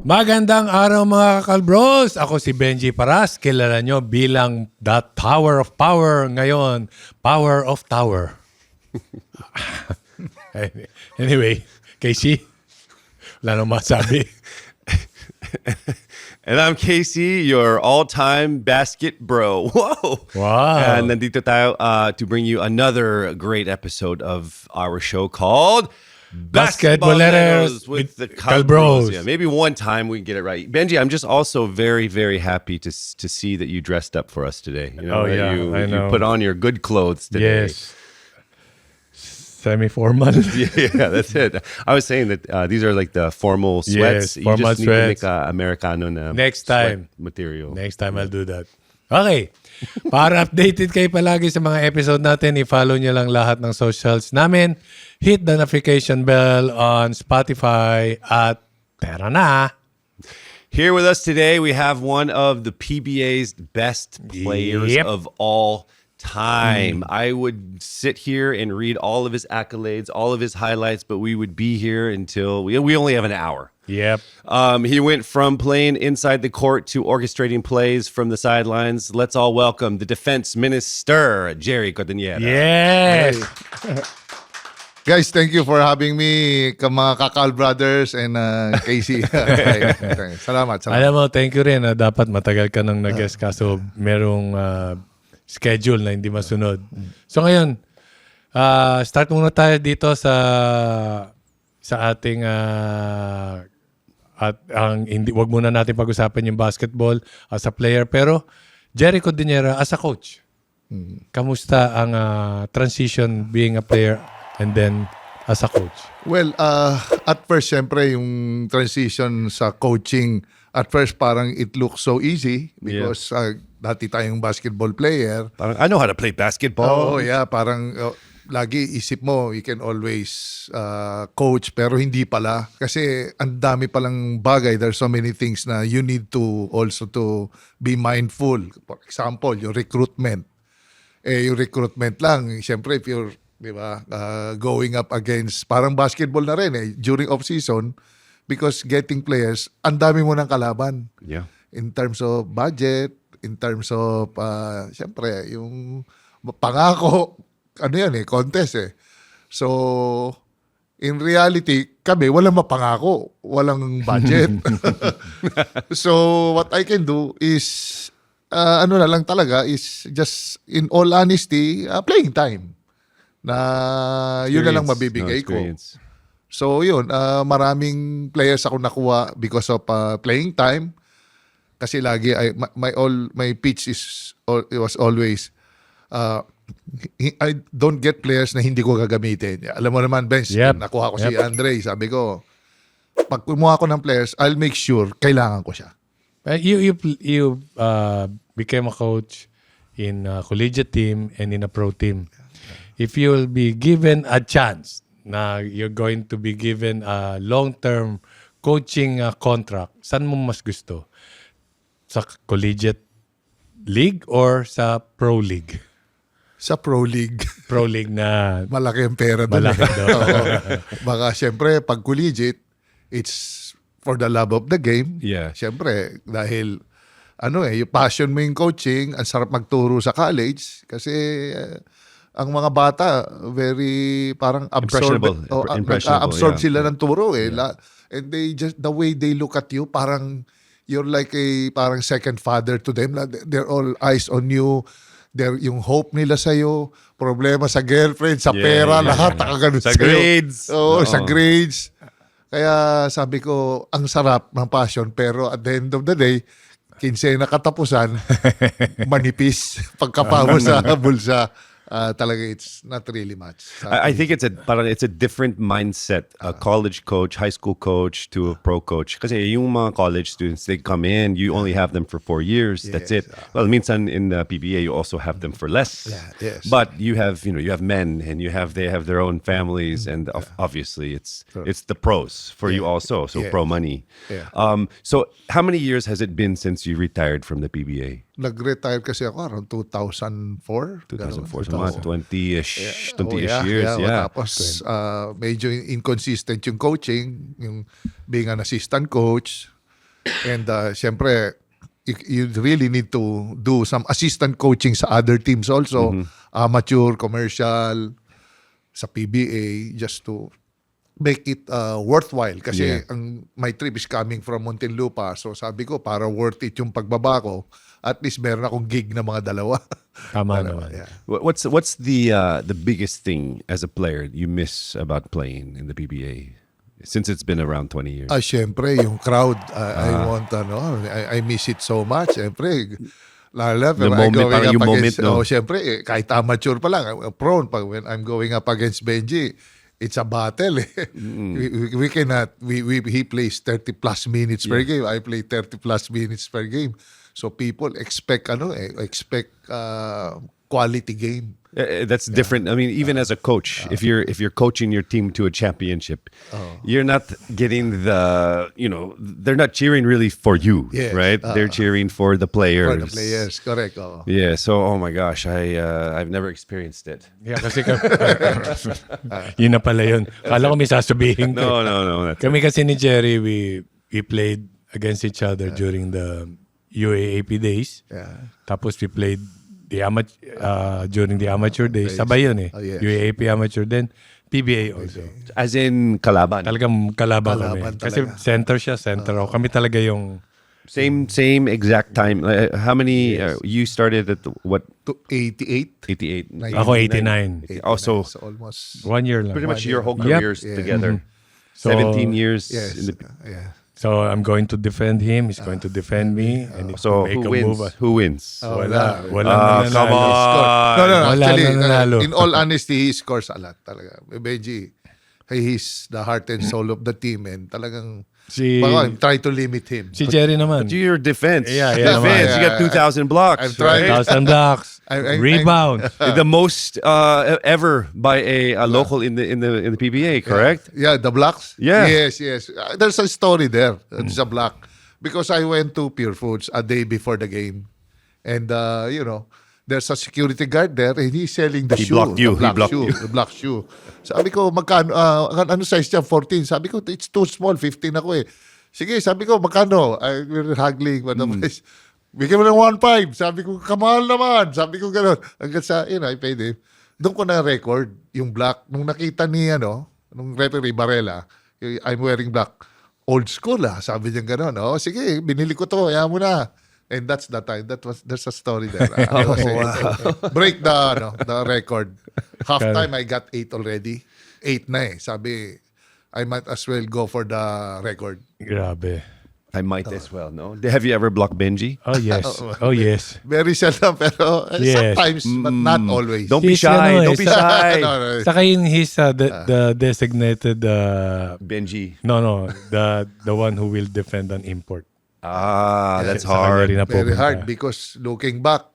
Magandang araw mga kakalbros! Ako si Benji Paras. Kilala nyo bilang The Tower of Power. Ngayon, Power of Tower. Anyway, Casey, wala nang masabi. And I'm Casey, your all-time basket bro. Whoa! Wow. And nandito tayo to bring you another great episode of our show called Basketball Letters with the Calbros. Yeah, maybe one time we can get it right. Benji, I'm just also very, very happy to see that you dressed up for us today. You know, Oh, yeah, I know. You put on your good clothes today. Yes. Semi-formal. Yeah, that's it. I was saying that these are like the formal sweats. Yes, formal you just need to sweats. make a Americano na Next sweat time. material. Next time I'll do that. Okay. Para updated kayo palagi sa mga episode natin, i-follow nyo lang lahat ng socials namin. Hit the notification bell on Spotify at tara na. Here with us today, we have one of the PBA's best players Yep. of all time. I would sit here and read all of his accolades, all of his highlights, but we would be here until we only have an hour. Yep. He went from playing inside the court to orchestrating plays from the sidelines. Let's all welcome the defense minister, Jerry Cordillera. Yes. Guys, thank you for having me, mga Kakal Brothers and Casey. Okay. Salamat. Alam mo, thank you rin. Dapat matagal ka nang nag-guest kaso merong schedule na hindi masunod. So ngayon, start muna tayo dito sa ating at ang hindi wag muna natin pag-usapan yung basketball as a player, pero Jerry Cordillera as a coach. Kamusta ang transition being a player and then as a coach? Well, at first, syempre, yung transition sa coaching, at first parang it looks so easy because dati tayong basketball player. Parang, I know how to play basketball. Oh, yeah. Parang lagi isip mo, you can always coach, pero hindi pala. Kasi ang dami palang bagay. There's so many things na you need to also to be mindful. For example, yung recruitment. Yung recruitment lang, syempre, if you're going up against, parang basketball na rin during off-season, because getting players, ang dami mo ng kalaban. Yeah. In terms of budget, in terms of, syempre, yung pangako, ano yan contest So, in reality, kami, walang mapangako, walang budget. So, what I can do is, ano na lang talaga, is just, in all honesty, playing time. Na yun na lang mabibigay ko. So yun, maraming players ako nakuha because of playing time. Kasi lagi my pitch it was always I don't get players na hindi ko gagamitin. Alam mo naman, Benz, nakuha ko si Andre, sabi ko, pag kumuha ko ng players, I'll make sure kailangan ko siya. You became a coach in a collegiate team and in a pro team. If you will be given a chance na you're going to be given a long-term coaching contract, saan mo mas gusto? Sa collegiate league or sa pro league? Sa pro league. Pro league na malaki ang pera doon. Malaki doon. Baka syempre, pag collegiate, it's for the love of the game. Yeah. Syempre, dahil yung passion mo yung coaching, ang sarap magturo sa college kasi ang mga bata very parang impressionable absorb sila ng turo and they just the way they look at you, parang you're like a parang second father to them. They're all eyes on you. Yung hope nila sa'yo, problema sa girlfriend, sa pera, lahat nakaganon sa grades. Sa grades. Kaya sabi ko, ang sarap ng passion, pero at the end of the day, 15 na katapusan, manipis pagkapamo sa bulsa. Talaga it's not really much. I think it's a different mindset, a college coach, high school coach to a pro coach. Kasi yung mga college students, they come in, you only have them for 4 years. That's it. Well, minsan in the PBA, you also have them for less. Yes. But you have men and they have their own families, and obviously it's the pros for you also. So pro money. Yeah. So how many years has it been since you retired from the PBA? Nag-retire kasi ako around 2004. 2004, so mga 20-ish years. Tapos medyo inconsistent yung coaching, yung being an assistant coach. And syempre, you really need to do some assistant coaching sa other teams also, amateur, commercial, sa PBA, just to make it worthwhile. Kasi my trip is coming from Muntinlupa. So sabi ko, para worth it yung pagbaba ko, at least meron akong gig na mga dalawa. Tama naman. Yeah. What's the biggest thing as a player you miss about playing in the PBA since it's been around 20 years? Syempre, yung crowd, I want, I miss it so much. Syempre, lalo, The moment, parang yung moment, no? Syempre, kahit amateur pa lang, prone, when I'm going up against Benji, it's a battle. We cannot, he plays 30 plus minutes per game. I play 30 plus minutes per game. So people expect, quality game. That's different. I mean, even as a coach, if you're coaching your team to a championship, you're not getting they're not cheering really for you, Yes. right? They're cheering for the players. For the players, correct. Yeah. So, oh my gosh, I've never experienced it. Yeah, kasi yun na pala yun. Kala ko may sasabihin ko. No. That's Kami kasi ni Jerry, we played against each other during the UAAP days. Yeah. Tapos we played during the amateur days. Sabay yun eh. Oh, yes. UAAP amateur din. PBA also. as in kalaban. Talagang kalaban kami. Kalaban Kasi talaga. center siya, center ako. Kami talaga yung Same exact time. How many? You started at what? To 88? 88. ako 89. Also, So almost, 1 year lang. pretty much your whole Yep. careers together. So- 17 years. yes. In the, Yeah. So I'm going to defend him. He's going to defend me. And it's so make who a wins? move. Who wins? Wala. Wala come nanalo. on. No. Wala Actually, na nanalo. in all honesty, he scores a lot talaga. Benji, he's the heart and soul of the team and talagang try to limit him. Si Jerry naman. Do your defense. Yeah, defense. naman. You got 2,000 blocks. I'm trying. right? 1,000 blocks. Rebound. The most ever by a local in the PBA, correct? Yeah, the blocks? Yeah. Yes. There's a story there. There's a block. Because I went to Pure Foods a day before the game. And, there's a security guard there and he's selling the He shoe. blocked you. The black He blocked shoe. you. The black shoe. Sabi ko, magkano, ano size niya? 14. Sabi ko, it's too small. 15 ako eh. Sige, sabi ko, magkano? We're haggling. Bigyan mo ng 1.5. Sabi ko, kamahal naman. Sabi ko gano'n. Hanggang sa, I paid him. Doon ko na record yung black. Nung nakita ni, nung referee Barela, I'm wearing black. Old school sabi niya gano'n. Oh, sige, binili ko to. Ayaw mo na. And that's the time. There's a story there. I was break the record. Halftime, I got 8 already. 8 na eh. Sabi, I might as well go for the record. Grabe. I might as well, no? Have you ever blocked Benji? Oh, yes. Oh, yes. Very seldom, pero Yes. sometimes, but not always. Don't be He's, shy. ano, Don't be isa- shy. No. Saka yun, he's the designated, Benji. the one who will defend an import. That's Sa kanya hard. rin na Very pupunta. hard because looking back,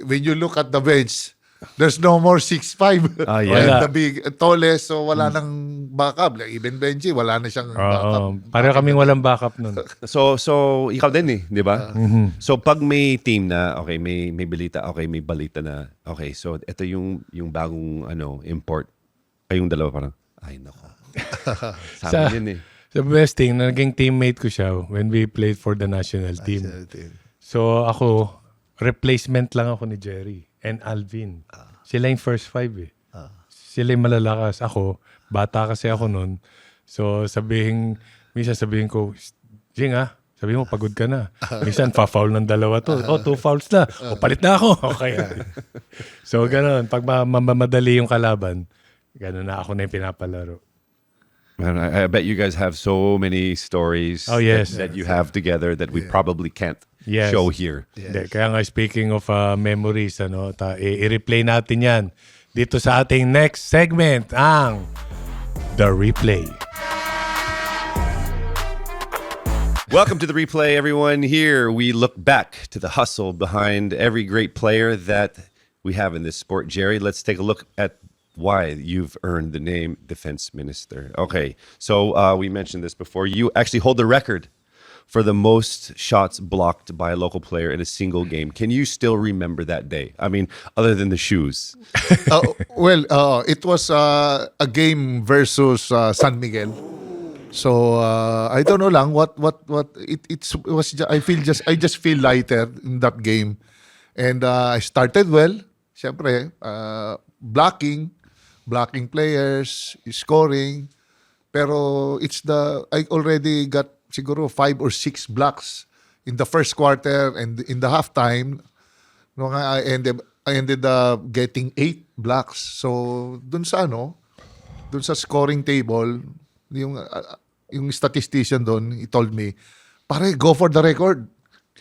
when you look at the bench, there's no more 6'5". Ah, yeah. Wala. And the big, tallest, so wala nang backup. Like, even Benji, wala na siyang backup. Pareho kaming walang backup nun. So ikaw din eh, di ba? So pag may team na, okay, may balita, okay, may balita na, okay, so ito yung bagong import. Kayong dalawa parang, ay nako. Sabi yun eh. The best thing, naging teammate ko siya when we played for the national team. So ako, replacement lang ako ni Jerry and Alvin. Sila yung first 5 eh. Sila yung malalakas. Ako, bata kasi ako nun. So minsan sabihin ko, Jing sabihin mo, pagod ka na. Minsan, fa-foul ng dalawa to. 2 fouls na. Palit na ako. Okay. So ganun, pag mamadali yung kalaban, ganun na ako na yung pinapalaro. Man, I bet you guys have so many stories Oh, yes. that you have together that we probably can't Yes. show here. Hindi, kaya nga speaking of memories, i-replay natin yan dito sa ating next segment, ang The Replay. Welcome to the replay, everyone. Here we look back to the hustle behind every great player that we have in this sport. Jerry, let's take a look at why you've earned the name Defense Minister. Okay, so we mentioned this before. You actually hold the record for the most shots blocked by a local player in a single game. Can you still remember that day? I mean, other than the shoes. It was a game versus San Miguel. So I don't know lang what I just feel lighter in that game. And I started well. Siyempre, blocking players, scoring. Pero I already got siguro 5 or 6 blocks in the first quarter, and in the halftime, no, I ended up getting 8 blocks. So dun sa scoring table, yung statistician doon, he told me, pare, go for the record.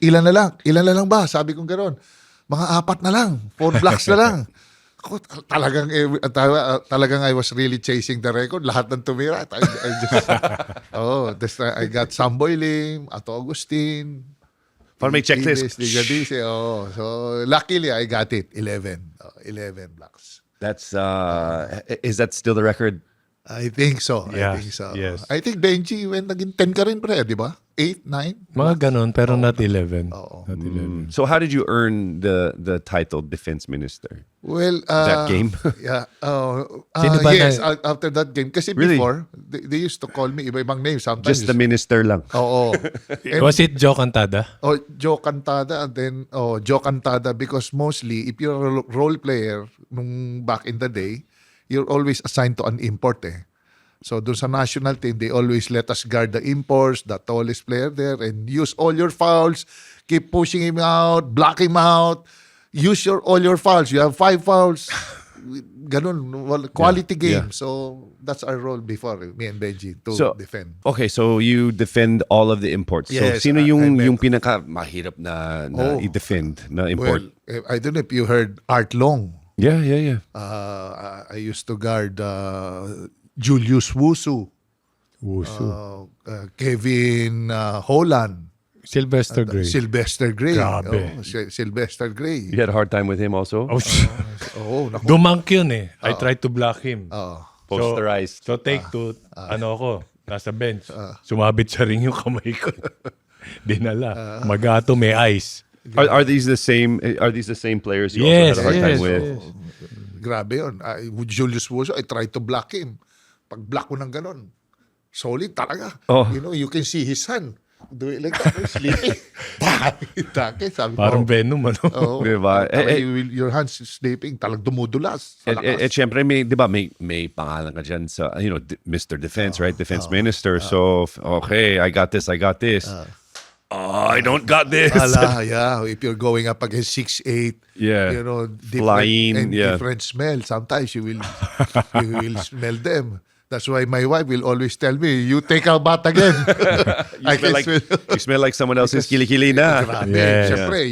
Ilan na lang ba? Sabi kong gano'n. Mga 4 na lang, 4 blocks na lang. Ako, talagang I was really chasing the record. Lahat ng tumira. I got Samboy Lim, Ato Agustin. Para may checklist. Ligadise. So luckily I got it. 11 blocks. That's is that still the record? I think so. Yeah, I think so. yes. I think Benji, when naging 10 ka rin, pre, di ba? 8, 9? Mga ganon, pero not 11. Oo. Not 11. So how did you earn the title defense minister? Well, That game? Yeah. Sino ba Yes, na- after that game. Kasi Really? before, they used to call me iba-ibang names. Sometimes. Just the minister lang. Oo. And- Was it Joe Cantada? Joe Cantada, and then Joe Cantada, because mostly if you're a role player nung back in the day, you're always assigned to an import eh. So doon sa national team, they always let us guard the imports, the tallest player there, and use all your fouls, keep pushing him out, block him out, use all your fouls. You have 5 fouls. Ganun, quality game. yeah. So that's our role before, me and Benji, to So defend. okay, so you defend all of the imports. Yes, so sino I yung met- pinaka mahirap na Oh. i-defend na import? Well, I don't know if you heard Art Long. yeah. I used to guard Julius Wusu, Wusu. Kevin Holland, Sylvester Gray. Sylvester Gray. Grabe. Sylvester Gray. You had a hard time with him also? Oh, Naku. Dumunk yun eh. I tried to block him. Posterized. So take 2, ano ako, nasa bench. Sumabit sa ring yung kamay ko. Dinala. Magato, may ice. Are these the same players you Yes, also had a hard time yes, with? yes. Grabe yun. With Julius Wusu, I tried to block him. Pag block ko ng ganon, solid talaga. Oh. You know, you can see his hand. Do it like that. Sleeping. Take, sabi ko. Parang Venom, ano? Oo. Diba? Your hands sleeping, talag dumudulas. Sa lakas. Syempre di ba may pangalan ka dyan sa Mr. Defense, right? Defense Minister. So okay, I got this. I don't got this. Yeah. If you're going up against 6'8", Yeah. you know, Flying, and yeah. different smell. Sometimes you will smell them. That's why my wife will always tell me, you take a bath again. You smell like someone else's kilikili na. Grabe. Yeah. Siyempre,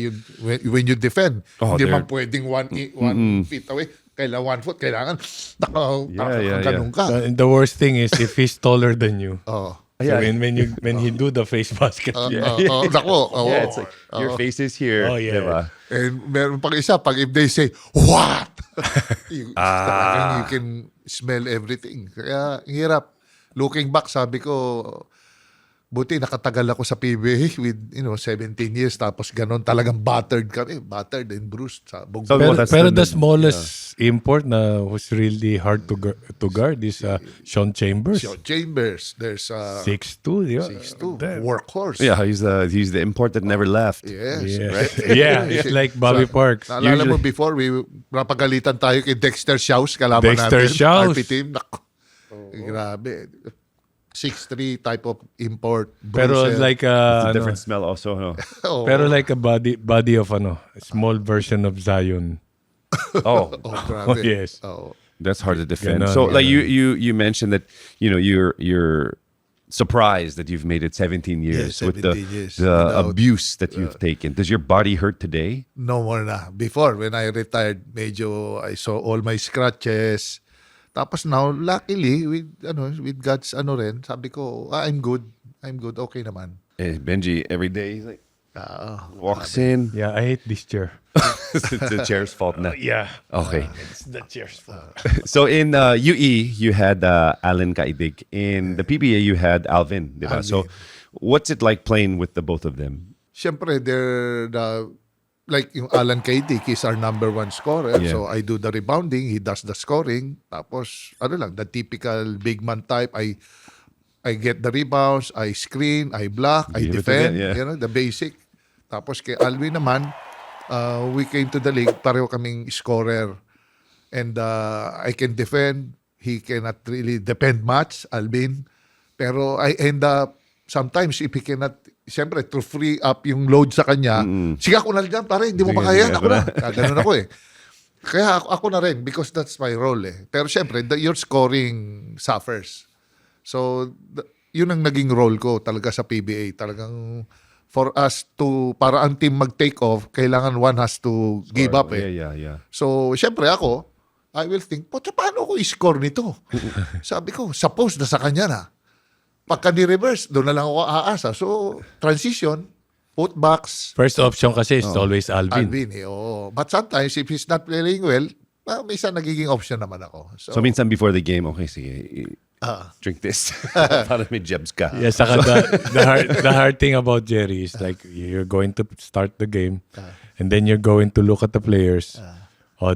when you defend, Oh, hindi they're- man pwedeng 1 feet away. Kailangan 1 foot, kailangan Yeah. ganun ka. The worst thing is if he's taller than you. Oh. So Yeah. when he do the face basket, Nako. Yeah, it's like your face is here. Oh, yeah. Diba? And meron pang isa, pag if they say, what? Talagang you can smell everything. Kaya, ang hirap. Looking back, sabi ko, buti nakatagal ako sa PBA with 17 years, tapos ganon talagang battered kami. Battered and bruised sa bugbog. So, pero, that's pero the- the smallest import na was really hard to guard is Sean Chambers. So, Chambers, there's 6'2", di ba? 6'2", Damn. workhorse. Yeah, he's the import that never left. Yes. Yeah. Yeah, it's like Bobby Parks. Naalala mo before, napagalitan tayo kay Dexter Shouse, kalaban Dexter natin. Shouse. RP team. Naku. Grabe. 6'3" type of import. Pero bruiser. like It's a ano, different smell also. No? Oo. pero like a body of a small version of Zion. Oh, Oh, grabe. Yes. Oo. that's hard to defend. Ganon, So, like ganon. you mentioned that you're surprised that you've made it 17 years Yeah, with the 17 years the without- abuse that you've taken. Does your body hurt today? No more na. Before, when I retired, medyo I saw all my scratches. Tapos now, luckily, with God's rin, sabi ko, I'm good. Okay naman. Benji, every day he's like walks in. Yeah, I hate this chair. It's the chair's fault na. Yeah. Okay. It's the chair's fault. So in UE, you had Alan Kaidig. In the PBA, you had Alvin. Diba? So what's it like playing with the both of them? Siyempre, they're like yung Alan Kaidik, he's our number 1 scorer. Yeah. So I do the rebounding, he does the scoring. Tapos, the typical big man type. I I get the rebounds, I screen, I block, I Give it to defend, them, yeah. the basic. Tapos kay Alvin naman, we came to the league, pareho kaming scorer. And I can defend. He cannot really defend much, Alvin. Pero I end up, sometimes if he cannot, siyempre, to free up yung load sa kanya, sige ako na dyan, pare, hindi mo Sige, pa kaya, sige, ako ako na. na. Ganun ako eh. Kaya ako na rin, because that's my role eh. Pero siyempre, your scoring suffers. So, yun ang naging role ko talaga sa PBA. Talagang, for us to, para ang team mag-take off, kailangan one has to give up eh. Yeah. So, syempre ako, I will think, paano ko i-score nito? Sabi ko, suppose na sa kanya na. Pagka ni-reverse, doon na lang ako aasa. So, transition, putbacks, First option kasi is always Alvin. Alvin. Oo. But sometimes, if he's not playing well, minsan nagiging option naman ako. So minsan before the game, okay, sige, drink this. Para may jabs ka. Yeah, saka the hard thing about Jerry is like you're going to start the game and then you're going to look at the players.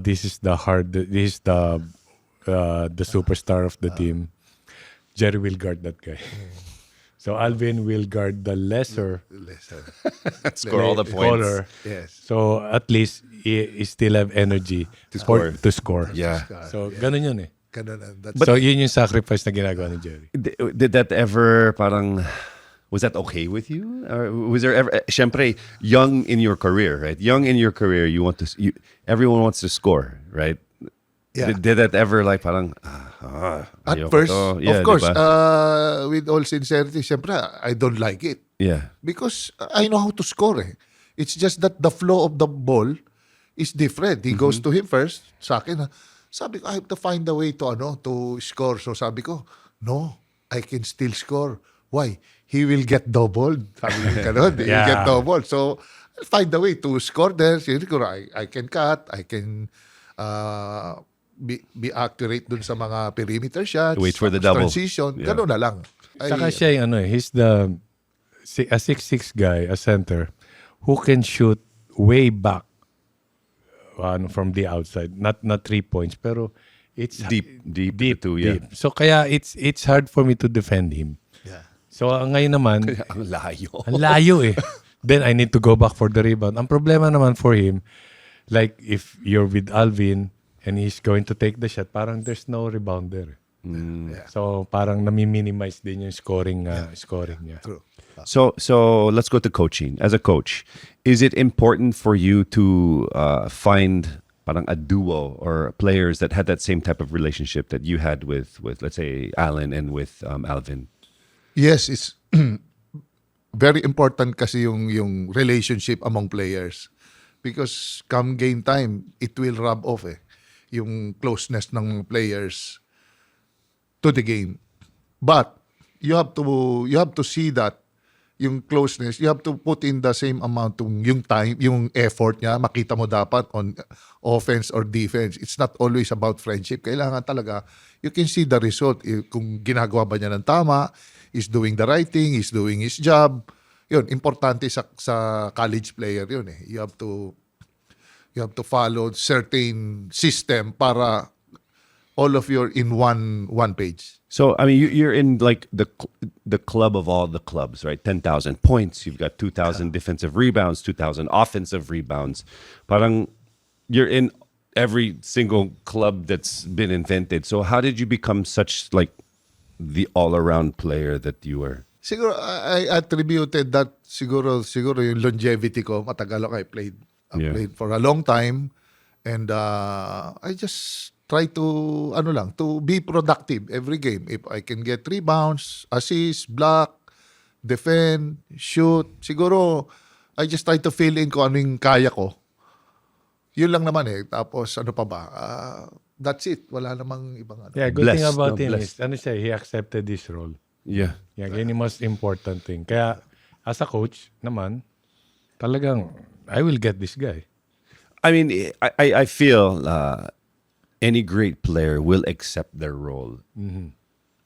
This is the superstar of the team. Jerry will guard that guy. So Alvin will guard the lesser Score all the scorer. points. Yes. So at least he still have energy score. to score. Yeah. So ganun yun eh. Ganun. That's So yun yung sacrifice na ginagawa ni Jerry. Did that ever parang was that okay with you? Or was there ever syempre young in your career, right? Young in your career, everyone wants to score, right? Yeah. Did that ever like parang At ayoko first, to. Yeah, of course, diba? with all sincerity, siyempre, I don't like it. Yeah. Because I know how to score eh. It's just that the flow of the ball is different. He goes to him first, sa akin. Sabi ko, I have to find a way to score. So sabi ko, no, I can still score. Why? He will get doubled. Sabi ko, ganun. He will get doubled. So, I'll find a way to score there. Siguro, I can cut. I can be accurate dun sa mga perimeter shots. Wait for the double. Transition. Yeah. Ganun na lang. Saka siya yung he's a 6'6" guy, a center, who can shoot way back from the outside. Not 3 points, pero it's Deep too, yeah. deep. So kaya it's hard for me to defend him. Yeah. So ngayon naman, Ang layo. ang layo eh. Then I need to go back for the rebound. Ang problema naman for him, like if you're with Alvin and he's going to take the shot, parang there's no rebounder. Yeah. So parang nami-minimize din yung scoring niya. True. So let's go to coaching. As a coach, is it important for you to find parang a duo or players that had that same type of relationship that you had with let's say Alan and with Alvin? Yes, it's very important kasi yung relationship among players. Because come game time, it will rub off yung closeness ng players to the game. But you have to see that yung closeness, you have to put in the same amount yung time, yung effort niya, makita mo dapat on offense or defense. It's not always about friendship. Kailangan talaga, you can see the result. Kung ginagawa ba niya ng tama, is doing the right thing, is doing his job. Yun, importante sa college player yun eh. You have to follow certain system para all of you are in one page. So I mean, you're in like the club of all the clubs, right? 10,000 points. You've got 2,000 defensive rebounds, 2,000 offensive rebounds. Parang you're in every single club that's been invented. So how did you become such like the all-around player that you were? Siguro I attributed that siguro yung longevity ko. Matagal ako. I played for a long time, and I just try to to be productive every game. If I can get rebounds, assists, block, defend, shoot, siguro I just try to fill in kung ano yung kaya ko. Yun lang naman eh. Tapos ano pa ba? That's it. Wala namang ibang ano. Yeah, good thing Blessed, about no, him blessed. is, he accepted this role. Yeah. Yeah, yun yung most important thing. Kaya, as a coach naman, talagang, I will get this guy. I mean, I feel any great player will accept their role,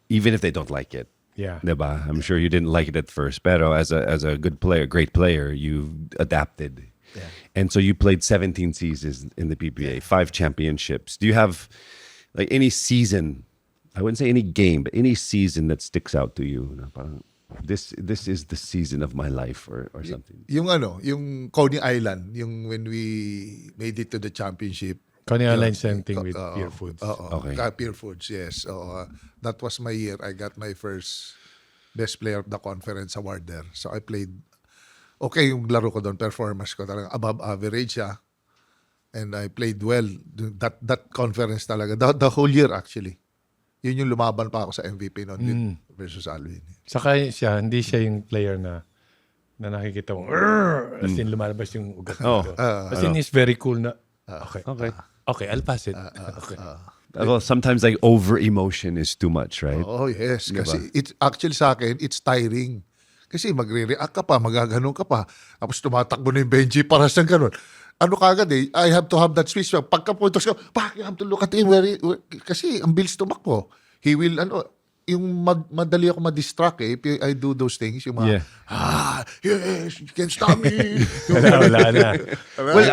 even if they don't like it. Yeah. Diba? I'm sure you didn't like it at first, pero as a good player, great player, you adapted. Yeah. And so you played 17 seasons in the PBA, 5 championships. Do you have like any season I wouldn't say any game, but any season that sticks out to you. Na parang, this is the season of my life or something. Yung Coney Island, yung when we made it to the championship. Coney Island, same thing with Pure Foods. Okay. Pure Foods, yes. That was my year. I got my first Best Player of the Conference award there. So I played, okay yung laro ko doon, performance ko talaga above average siya. And I played well. That conference talaga. The whole year actually. Yun yung lumaban pa ako sa MVP noon versus Alvin. Saka hindi siya yung player na nakikita mo, as in lumalabas yung ugat dito. As in, he's very cool na, okay, I'll pass it. Okay. Well, sometimes like over emotion is too much, right? Oh, yes. Kasi it's actually sa akin, it's tiring. Kasi magre-react ka pa, magaganon ka pa. Tapos tumatakbo na yung Benji para sa ganun. Ano kagad I have to have that switch. Pagka-puntos ka, you have to look at him. Kasi ang bilis tumakbo. He will, yung madali ako ma-distract if I do those things. Yung mga, yes, you can't stop me. Wala na. Well,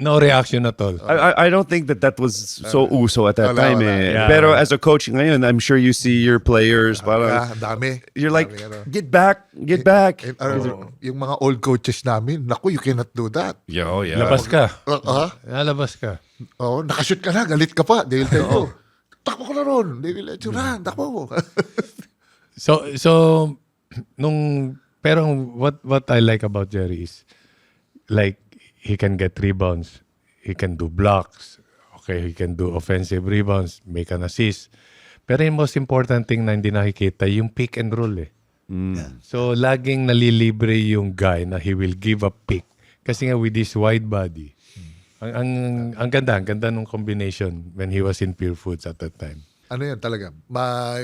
no reaction at all. I don't think that was so uso at that time. Yeah. Pero as a coach ngayon, I'm sure you see your players. Parang, dami. you're like, get back. Yung mga old coaches namin, naku, you cannot do that. Labas ka. Lalabas ka. Nakashoot ka na, galit ka pa. They will tell you, takbo ko na ron. They will let you run, takbo mo. So pero what I like about Jerry is like he can get rebounds, he can do blocks, okay, he can do offensive rebounds, make an assist. Pero yung most important thing na hindi nakikita, yung pick and roll So laging nalilibre yung guy na he will give a pick. Kasi nga with this wide body, ang ganda ng combination when he was in Pure Foods at that time. Ano yan talaga?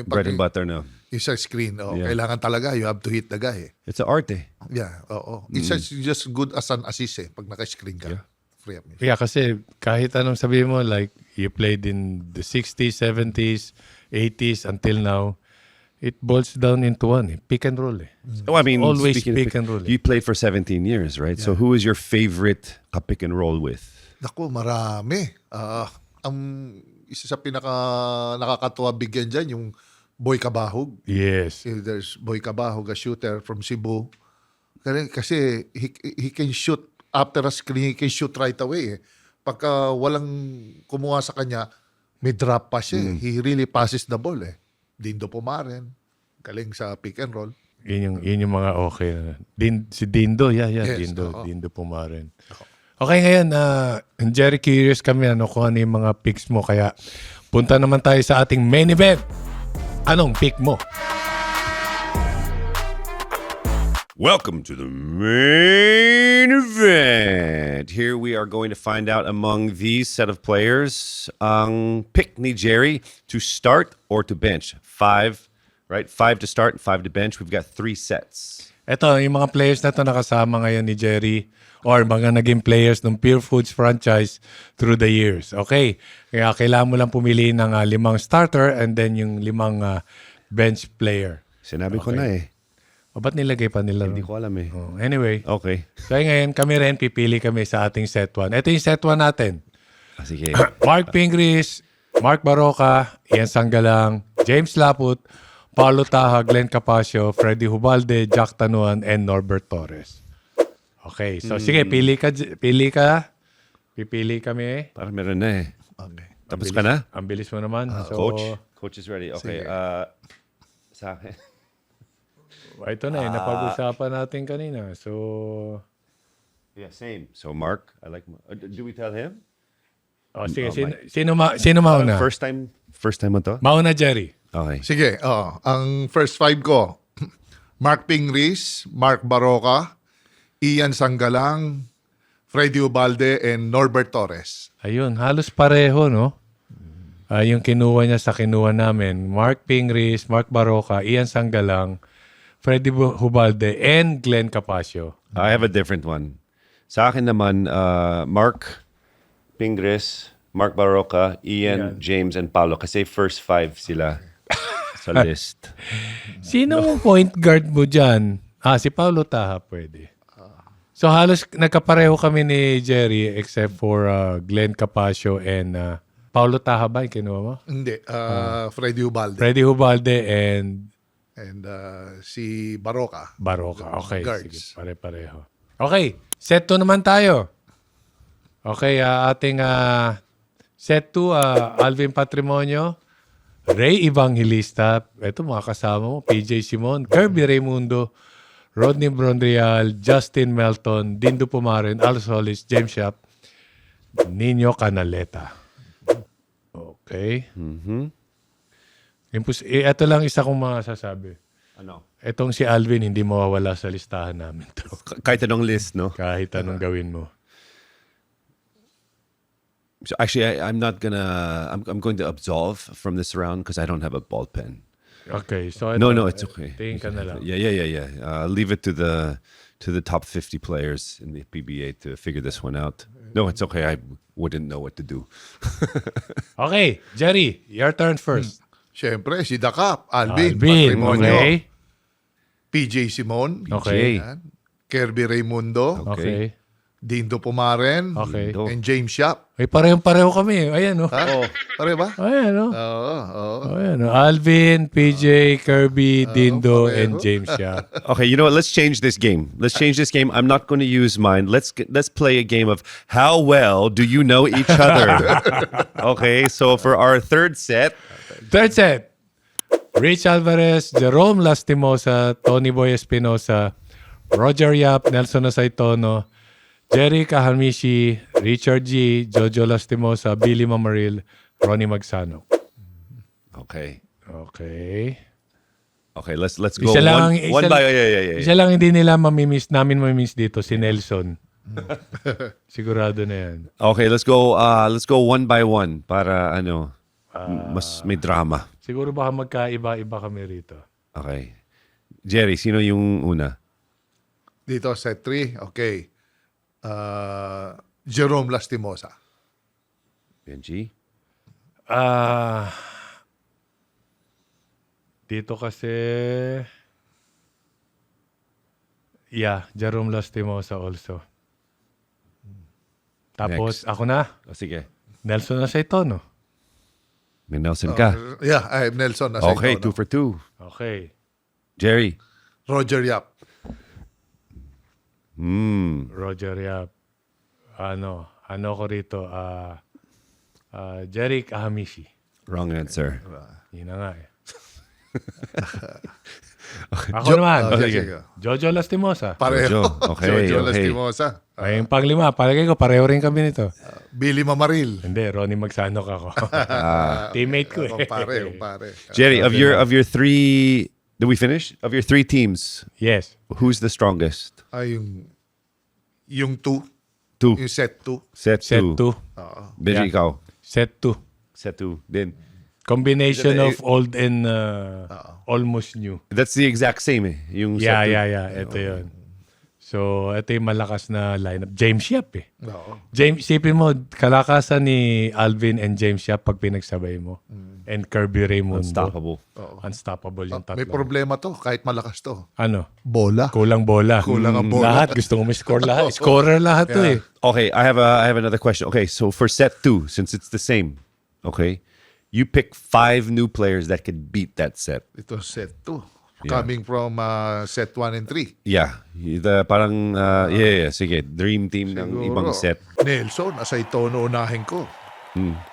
Bread and butter now. Yung sa screen, kailangan talaga, you have to hit the guy. It's an art Yeah, oo. It's just good as an assist pag naka-screen ka. Free up. Yeah, kasi kahit anong sabihin mo, like you played in the 60s, 70s, 80s until now, it boils down into one, pick and roll. Oh, I mean, always speaking of pick and roll. You played for 17 years, right? So who is your favorite pick and roll with? Naku, marami. Ang isa sa pinaka nakakatuwa bigyan dyan, yung Boy Cabahog. Yes. There's Boy Cabahog, a shooter from Cebu. Kasi he can shoot after a screen, he can shoot right away. Pagka walang kumuha sa kanya, may drop pass siya. He really passes the ball. Dindo Pumaren, galing sa pick and roll. Yun yung mga okay na. Si Dindo, Yes, Dindo Pumaren. Okay, ngayon, Jerry, curious kami kung ano yung mga picks mo. Kaya punta naman tayo sa ating main event. Anong pick mo? Welcome to the main event. Here we are going to find out among these set of players ang pick ni Jerry to start or to bench. 5, right? 5 to start and 5 to bench. We've got 3 sets. Ito, yung mga players na ito nakasama ngayon ni Jerry or mga naging players ng Pure Foods franchise through the years. Okay? Kaya kailangan mo lang pumili ng 5 starter and then yung 5 bench player. Sinabi ko na O ba't nilagay pa nila? Hindi ko alam Anyway. Okay. So ngayon, kami rin, pipili kami sa ating set 1. Ito yung set 1 natin. Sige. Mark Pingris, Mark Baroka, Ian Sanggalang, James Laput, Paulo Taha, Glenn Capasio, Freddy Hubalde, Jack Tanuan, and Norbert Torres. Okay, so sige, pili ka. Pipili kami. Parang meron na Okay. Tapos ka na? Ang bilis mo naman. Coach is ready. Okay. Sa akin. Ito na napag-usapan natin kanina. So, Yeah, same. So Mark, I like. Do we tell him? sige, sino mauna? First time mo to? Mauna, Jerry. Okay. Sige, ang first 5 ko, Mark Pingris, Mark Baroka, Ian Sanggalang, Freddy Ubalde, and Norbert Torres. Ayun, halos pareho, no? Yung kinuha niya sa kinuha namin, Mark Pingris, Mark Baroka, Ian Sanggalang, Freddy Hubalde, and Glenn Capasio. I have a different one. Sa akin naman, Mark Pingris, Mark Baroka, Ian, James, and Paulo. Kasi first 5 sila sa list. Sino point guard mo dyan? Si Paulo Taha pwede. So halos nagkapareho kami ni Jerry except for Glenn Capasio and Paulo Tahabay, kinuha mo? Hindi, Freddy Ubalde. Freddy Hubalde and And si Baroka. Baroka. Okay, Guards. sige. Pare-pareho. Okay, set 2 naman tayo. Okay, ating set 2, Alvin Patrimonio, Ray Evangelista, ito mga kasama mo, PJ Simon, Kirby Raimundo, Rodney Brondrial, Justin Melton, Dindo Pumaren, Al Solis, James Yap, Nino Canaleta. Okay. Ito lang isa kong masasabi. Ano? Itong si Alvin, hindi mawawala sa listahan namin to. Kahit anong list, no? Kahit anong gawin mo. So actually, I'm not gonna. I'm going to absolve from this round because I don't have a ball pen. Okay, so No, it's okay. Tingin ka na lang. Yeah. Leave it to the top 50 players in the PBA to figure this one out. No, it's okay. I wouldn't know what to do. Okay, Jerry, your turn first. Siyempre, si Dakap, Alvin, Alvin, Patrimonio, okay. PJ Simon, Okay. yan. Kirby Raimundo, Okay. Dindo Pumaren, Okay. and James Yap. Ay, parehong-pareho kami. Ayan, oh. Ha? Pare ba? Ayan, oh. Oo. Ayan, oh. Alvin, PJ, Kirby, Dindo, pareho. and James Yap. Okay, you know what? Let's change this game. I'm not going to use mine. Let's play a game of how well do you know each other. Okay, so for our third set, Third set. Rich Alvarez, Jerome Lastimosa, Tony Boy Espinosa, Roger Yap, Nelson Asaitono, Jerry Kahamishi, Richard G, Jojo Lastimosa, Billy Mamaril, Ronnie Magsano. okay, Okay. let's go Isa lang, one by yeah. Isa lang hindi nila mamimiss dito, si Nelson. Sigurado na yan. Okay, let's go one by one para mas may drama. Siguro baka magkaiba-iba kami rito. Okay. Jerry, sino yung una? Dito, set 3. Okay. Jerome Lastimosa. Benji? Dito kasi Jerome Lastimosa also. Tapos Next. ako na, O sige. Nelson Asaitono. May Nelson ka. Yeah, I have Nelson Asaitono. Okay, 2 for 2. Okay. Jerry? Roger Yap. Roger Yap. Ano ko rito, Jerry Kahamishi. Wrong answer. Yun na nga eh. Ako naman. sige. Jojo Lastimosa. Pareho. Jojo. Okay, Jojo okay. Lastimosa. Ay, yung panglima, palagay ko, pareho rin kami nito. Billy Mamaril. Hindi, Ronnie Magsanok ako. Teammate ko eh. Pare. Jerry, of your 3, did we finish? Of your 3 teams, Yes. who's the strongest? Ay, yung 2. 2. Yung set 2. Set Set 2. 2. Benji, Yeah. ikaw. Set 2. Set 2. Then, Combination of old and almost new. that's the exact same eh. Yung Yeah. set 2. Ito yun. So, ito yung malakas na lineup. James Yap eh. Oo. James, isipin mo, kalakasan ni Alvin and James Yap pag pinagsabay mo. And Kirby Raimundo. Unstoppable. Unstoppable yung tatlo. May problema to, kahit malakas to. Ano? Bola. Kulang bola. Kulang ang bola. Lahat. Gusto mo may score lahat. Scorer lahat to eh. Okay, I have another question. Okay, so for set 2, since it's the same, okay, you pick 5 new players that could beat that set. Ito set 2. Coming from set 1 and 3. Yeah, parang sige, dream team ng ibang set. Nelson Asaitono unahin ko.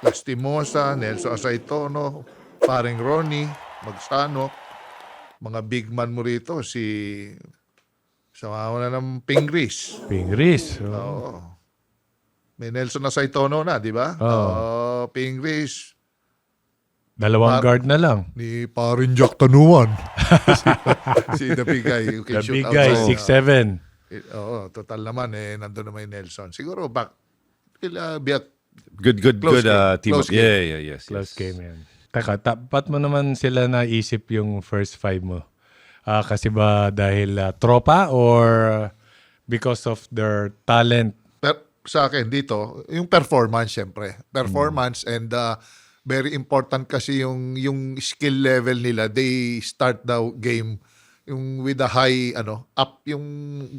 Lastimosa, Nelson Asaitono, paring Ronnie, Magsano, mga big man mo rito, sama mo na ng Pingris. Pingris. Oo. May Nelson Asaitono na, di ba? Pingris, Dalawang guard na lang. ni paring Jack Tanuan. si The Big Guy. who The can shoot big guy, outside. 6'7". Oo, total naman nandun naman yung Nelson. Siguro will be a Good Close game. team. Close game. Yes. Close game yan. Teka, tapat mo naman sila naisip yung first 5 mo? Kasi ba dahil tropa or because of their talent? sa akin dito, yung performance syempre. Performance and very important kasi yung skill level nila. They start the game yung with a high up yung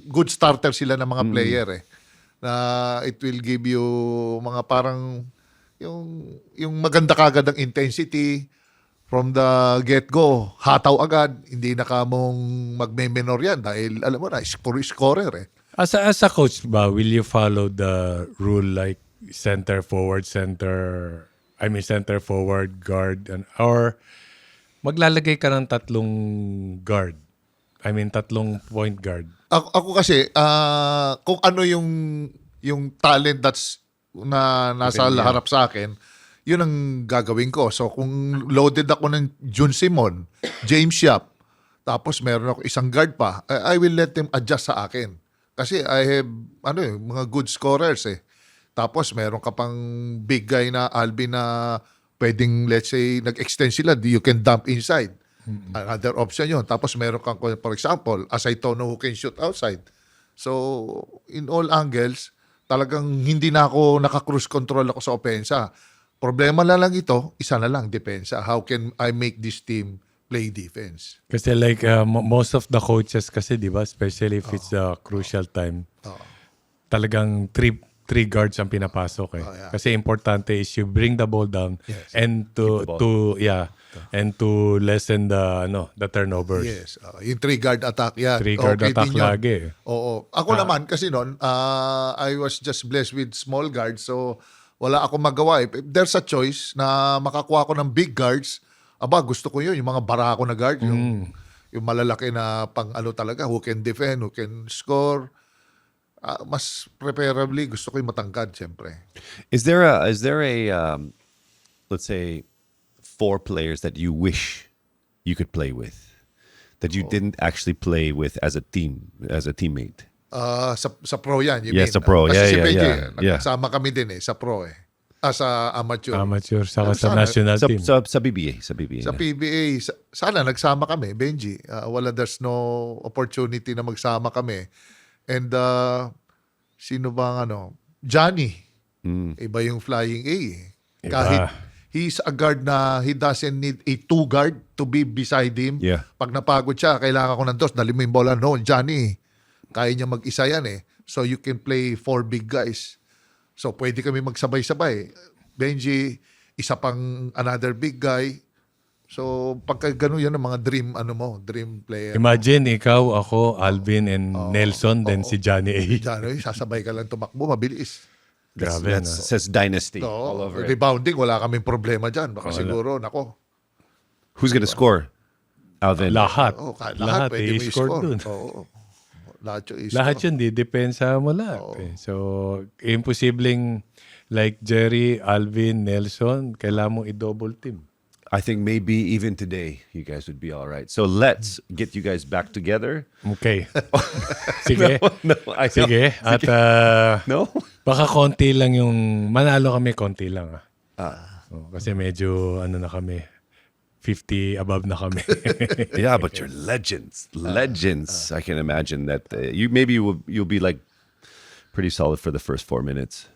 good starter sila ng mga player eh. Na it will give you mga parang yung maganda kagad ang intensity from the get-go, hataw agad, hindi na kamong magme-menor yan dahil alam mo na, scorer eh. As a coach ba, will you follow the rule like center forward, center forward, guard, or maglalagay ka ng tatlong guard? Tatlong point guard. Ako kasi, kung ano yung talent na nasa harap sa akin, yun ang gagawin ko. So kung loaded ako ng Jun Simon, James Yap, tapos meron ako isang guard pa, I will let them adjust sa akin. Kasi I have mga good scorers eh. Tapos meron ka pang big guy na Alvin na pwedeng, let's say, nag-extend sila, you can dump inside. Another option yun. Tapos meron kang, for example, Asay Tono who can shoot outside. So, in all angles, talagang hindi na ako naka-cruise control ako sa opensa. Problema na lang ito, isa na lang, depensa. How can I make this team play defense? Kasi like most of the coaches kasi, di ba, especially if it's a crucial time, talagang three guards ang pinapasok eh. Yeah. Kasi importante is you bring the ball down and and to lessen the turnovers. Yes. Yung three-guard attack yan. Three-guard attack din yun. lagi. Oo. Ako naman, kasi noon, I was just blessed with small guards, so wala akong magawa. If there's a choice na makakuha ko ng big guards, gusto ko yun. Yung mga barako na guard, yung malalaki na talaga, who can defend, who can score. Mas preferably, gusto ko yung matangkad, siyempre. Is there a let's say 4 players that you wish you could play with that you didn't actually play with as a teammate? Sa pro yan, you Yeah, mean? sa pro. Kasi Yeah, si yeah, PJ, yeah. nagsama kami din sa pro eh. Sa amateur. Amateur saka sa Sana- national team. Sa BBA. Sa yeah. PBA, sana nagsama kami, Benji. There's no opportunity na magsama kami. And sino ba Johnny. Iba yung flying A eh. Iba. Kahit he's a guard na he doesn't need a 2 guard to be beside him. Yeah. Pag napagod siya, kailangan ko ng dos, dali mo yung bola. No, Johnny, kaya niya mag-isa yan eh. So you can play 4 big guys. So pwede kami magsabay-sabay. Benji, isa pang another big guy. So pagka gano'n yan ang mga dream player. Imagine ikaw, ako, Alvin, and Nelson, then si Johnny A. Johnny, sasabay ka lang tumakbo, mabilis. Grabe That na. says dynasty all Oo, over it. rebounding, wala kaming problema dyan. Baka siguro, nako. Who's gonna score? Alvin. Lahat. Lahat pwede mo i-score i-score. dun. Oo. Lahat yung i-score. Lahat yun, depensa mo lahat. Eh. So, imposibleng like Jerry, Alvin, Nelson, kailangan mong i-double team. I think maybe even today you guys would be all right. So let's get you guys back together. Okay. Sige. No, I Sige. At No? baka konti lang yung, manalo kami konti lang. Kasi medyo, na kami, 50 above na kami. Yeah, but you're legends. Legends. I can imagine that you'll be like pretty solid for the first 4 minutes.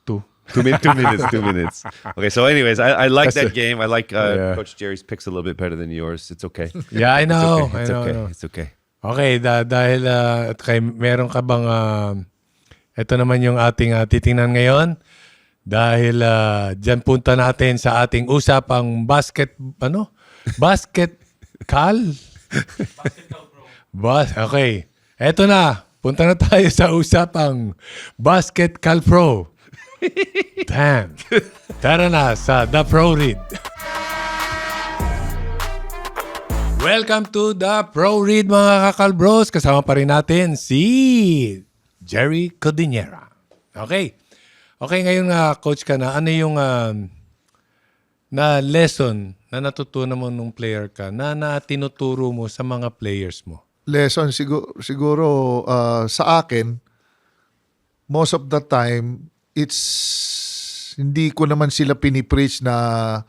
2. 2 minutes. 2 minutes. Okay, so anyways, I like that game. I like Yeah. Coach Jerry's picks a little bit better than yours. It's okay. Yeah, I know. It's I know. okay. I know. It's okay. Okay, dahil meron ka bang ito naman yung ating titingnan ngayon dahil diyan punta natin sa ating usapang basket okay. Eto na. Punta na tayo sa usapang Basketball Pro. Damn. Tara na sa The Pro Read. Welcome to The Pro Read mga kakalbros. Kasama pa rin natin si Jerry Codinera. Okay. Okay, ngayon coach ka na. Ano yung na lesson na natutunan mo nung player ka na tinuturo mo sa mga players mo? Lesson siguro sa akin, most of the time, hindi ko naman sila pinipreach na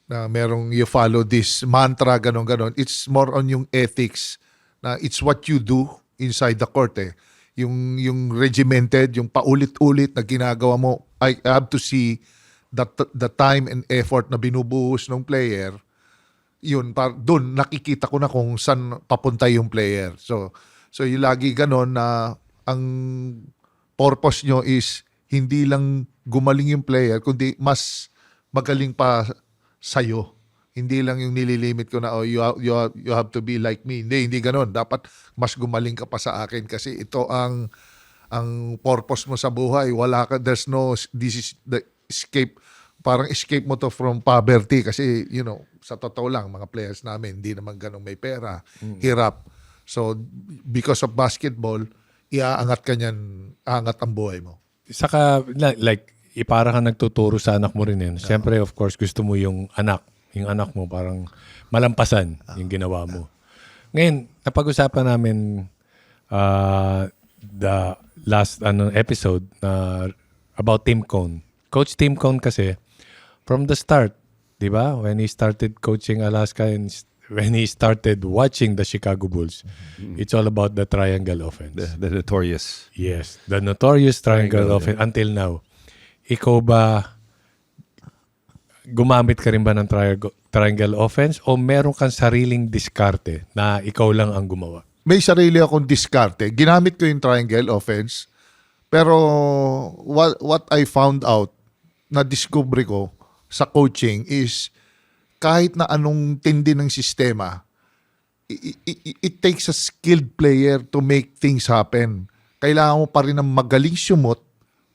merong you follow this mantra, ganon. It's more on yung ethics na it's what you do inside the court eh. Yung regimented, yung paulit-ulit na ginagawa mo, I have to see the time and effort na binubuhos ng player. Yun, doon nakikita ko na kung saan papunta yung player. So yung lagi ganon na ang purpose nyo is hindi lang gumaling yung player, kundi mas magaling pa sa'yo. Hindi lang yung nililimit ko na, oh, you have to be like me. Hindi ganun. Dapat mas gumaling ka pa sa akin kasi ito ang purpose mo sa buhay. Wala ka, this is the escape, parang escape mo to from poverty kasi, sa totoo lang, mga players namin, hindi naman ganun may pera, hirap. So, because of basketball, iaangat ka niyan, aangat ang buhay mo. Saka, like, para ka nagtuturo sa anak mo rin yan. Siyempre, of course, gusto mo yung anak mo parang malampasan yung ginawa mo. Ngayon, napag-usapan namin the last episode about Tim Cone. Coach Tim Cone kasi, from the start, di ba? When he started coaching Alaska and when he started watching the Chicago Bulls, it's all about the triangle offense. The notorious. Yes, the notorious triangle offense until now. Ikaw ba, gumamit ka rin ba ng triangle offense o meron kang sariling diskarte na ikaw lang ang gumawa? May sarili akong diskarte. Ginamit ko yung triangle offense. Pero what I found out, na discover ko sa coaching is kahit na anong tindi ng sistema, it takes a skilled player to make things happen. Kailangan mo pa rin ng magaling sumot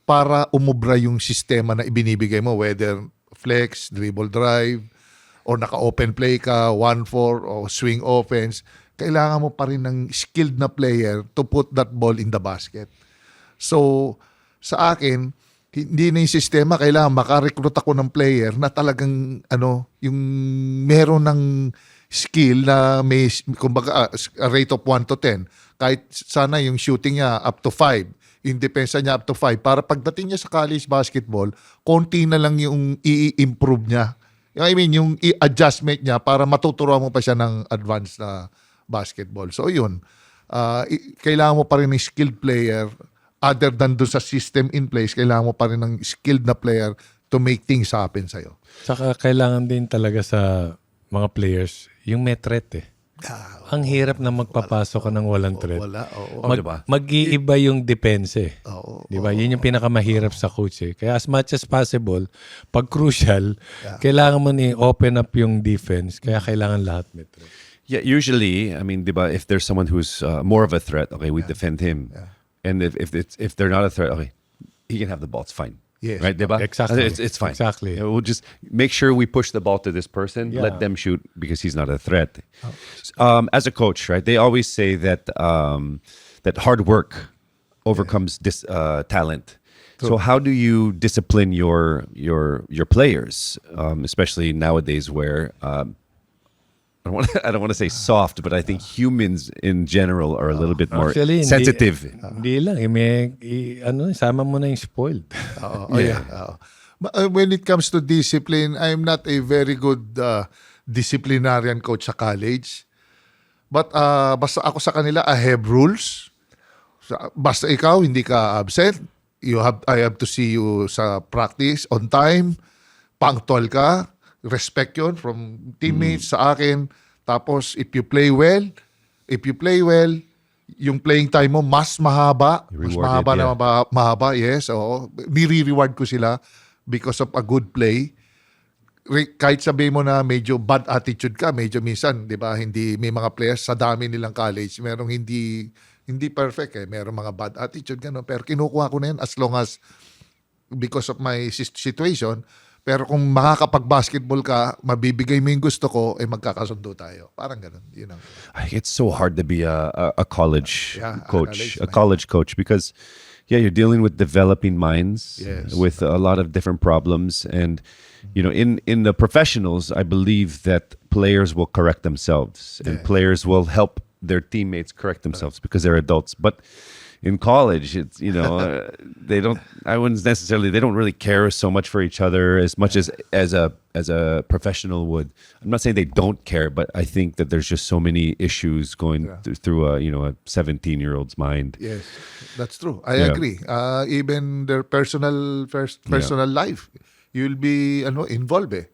para umubra yung sistema na ibinibigay mo, whether flex, dribble drive, or naka-open play ka, 1-4, o swing offense. Kailangan mo pa rin ng skilled na player to put that ball in the basket. So, sa akin, hindi na yung sistema, kailangan makarecruit ako ng player na talagang, yung meron ng skill na may, kumbaga, a rate of 1 to 10. Kahit sana yung shooting niya up to 5, yung depensa niya up to 5, para pagdating niya sa college basketball, konti na lang yung i-improve niya. I mean, yung i-adjustment niya para matuturuan mo pa siya ng advanced na basketball. So, yun. Kailangan mo pa rin ng skilled player. Other than doon sa system in place, kailangan mo pa rin ng skilled na player to make things happen sa'yo. Saka kailangan din talaga sa mga players yung may threat eh. Ang hirap na magpapasok ka ng walang threat. Wala, oo. Diba? Mag-iiba yung depense eh. Oo, Diba? Yun yung pinakamahirap sa coach eh. Kaya as much as possible, pag crucial, kailangan mo ni-open up yung defense. Kaya kailangan lahat may threat. Yeah, usually, I mean, diba, if there's someone who's more of a threat, okay, we defend him. And if they're not a threat, okay, he can have the ball. It's fine. Yes. Right, diba? Exactly. It's fine. Exactly. Yeah, we'll just make sure we push the ball to this person, Yeah. let them shoot because he's not a threat. As a coach, right, they always say that that hard work overcomes talent. So how do you discipline your players, especially nowadays where I don't want to say soft, but I think humans in general are a little bit more Actually, sensitive. Hindi lang. Sama mo na yung spoiled. Yeah. When it comes to discipline, I'm not a very good disciplinarian coach sa college. But basta ako sa kanila, I have rules. Basta ikaw, hindi ka absent. I have to see you sa practice on time. Punctual ka. Respect yun from teammates sa akin. Tapos, if you play well, yung playing time mo mas mahaba. Mas mahaba na mahaba, yes. Oo. Nire-reward ko sila because of a good play. Kahit sabihin mo na medyo bad attitude ka, medyo minsan, di ba, hindi, may mga players sa dami nilang college, merong hindi perfect eh. Merong mga bad attitude, gano'n. Pero kinukuha ko na yan as long as because of my situation. Pero kung makakapag-basketball ka, mabibigay mo yung gusto ko, magkakasundo tayo. Parang ganun. Yun ang... It's so hard to be a college coach, a man. college coach, because you're dealing with developing minds Yes. with a lot of different problems. And, in the professionals, I believe that players will correct themselves and players will help their teammates correct themselves because they're adults. But in college, it's they don't really care so much for each other as much as a professional would. I'm not saying they don't care, but I think that there's just so many issues going through a 17-year-old's mind. Yes, that's true. I agree. Even their personal life, you'll be involved eh.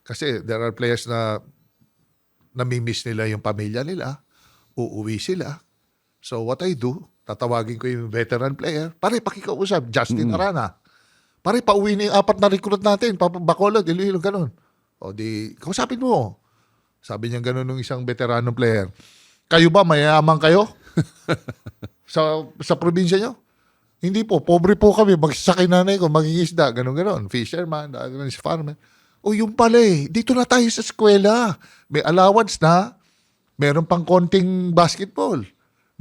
Kasi there are players na namimiss nila yung pamilya nila, uuwi sila. So what I do, tatawagin ko yung veteran player, pare, pakikausap, Justin Arana. Pare, pauwi na yung 4 na recruit natin, Bacolod, Iloilo, ganun. O di, kausapin mo. Sabi niya ganun ng isang veteranong player. Kayo ba, mayayaman kayo? sa probinsya nyo? Hindi po, pobre po kami, magsasakay nanay ko, mangingisda, ganun-ganon. Fisherman, farmer. O yung pala dito na tayo sa eskwela. May allowance na, meron pang konting basketball.